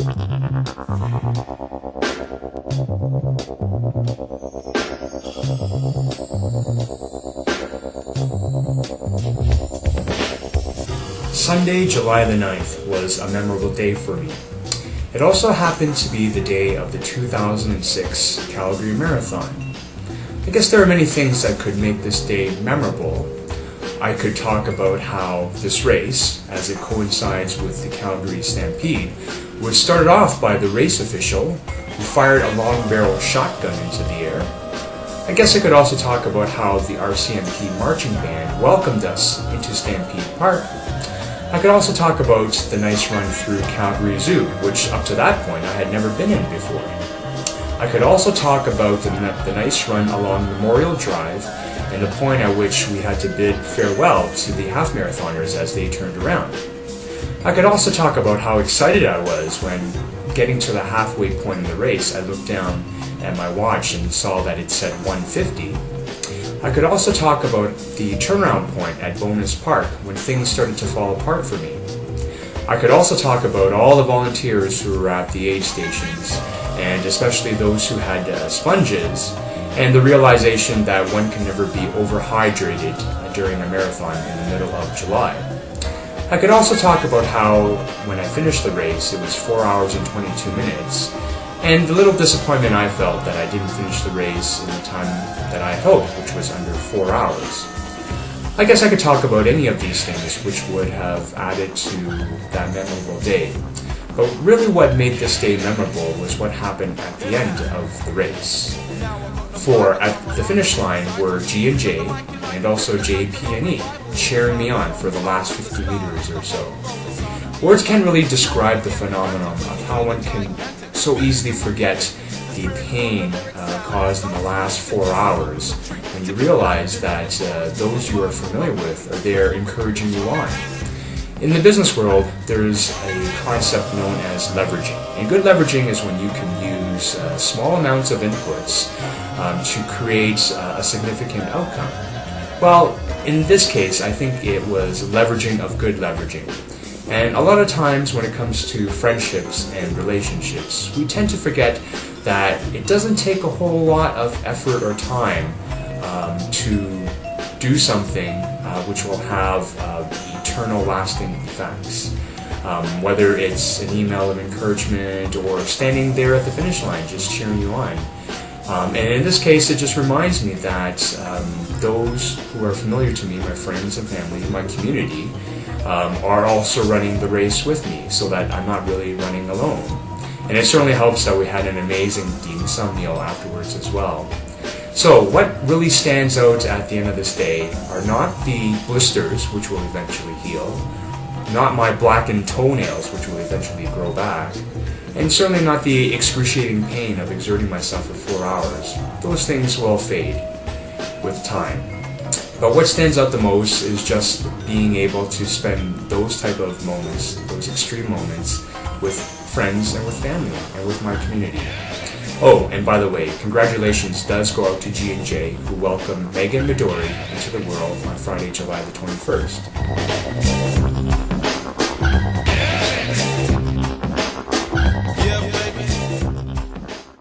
Sunday, July the 9th was a memorable day for me. It also happened to be the day of the 2006 Calgary Marathon. I guess there are many things that could make this day memorable. I could talk about how this race, as it coincides with the Calgary Stampede, was started off by the race official who fired a long-barrel shotgun into the air. I guess I could also talk about how the RCMP marching band welcomed us into Stampede Park. I could also talk about the nice run through Calgary Zoo, which up to that point I had never been in before. I could also talk about the nice run along Memorial Drive and the point at which we had to bid farewell to the half-marathoners as they turned around. I could also talk about how excited I was when, getting to the halfway point in the race, I looked down at my watch and saw that it said 1:50. I could also talk about the turnaround point at Bonus Park when things started to fall apart for me. I could also talk about all the volunteers who were at the aid stations, and especially those who had sponges, and the realization that one can never be overhydrated during a marathon in the middle of July. I could also talk about how, when I finished the race, it was 4 hours and 22 minutes, and the little disappointment I felt that I didn't finish the race in the time that I hoped, which was under 4 hours. I guess I could talk about any of these things which would have added to that memorable day. But really what made this day memorable was what happened at the end of the race. For at the finish line were G&J and also JP&E cheering me on for the last 50 meters or so. Words can't really describe the phenomenon of how one can so easily forget the pain caused in the last 4 hours when you realize that those you are familiar with are there encouraging you on. In the business world, there's a concept known as leveraging. And good leveraging is when you can use small amounts of inputs to create a significant outcome. Well, in this case, I think it was leveraging of good leveraging. And a lot of times when it comes to friendships and relationships, we tend to forget that it doesn't take a whole lot of effort or time to do something which will have eternal lasting effects. Whether it's an email of encouragement or standing there at the finish line just cheering you on. And in this case, it just reminds me that those who are familiar to me, my friends and family, my community, are also running the race with me, so that I'm not really running alone. And it certainly helps that we had an amazing dim sum meal afterwards as well. So what really stands out at the end of this day are not the blisters, which will eventually heal, not my blackened toenails, which will eventually grow back, and certainly not the excruciating pain of exerting myself for 4 hours. Those things will fade with time. But what stands out the most is just being able to spend those type of moments, those extreme moments, with friends and with family and with my community. Oh, and by the way, congratulations does go out to G&J, who welcomed Megan Midori into the world on Friday, July the 21st.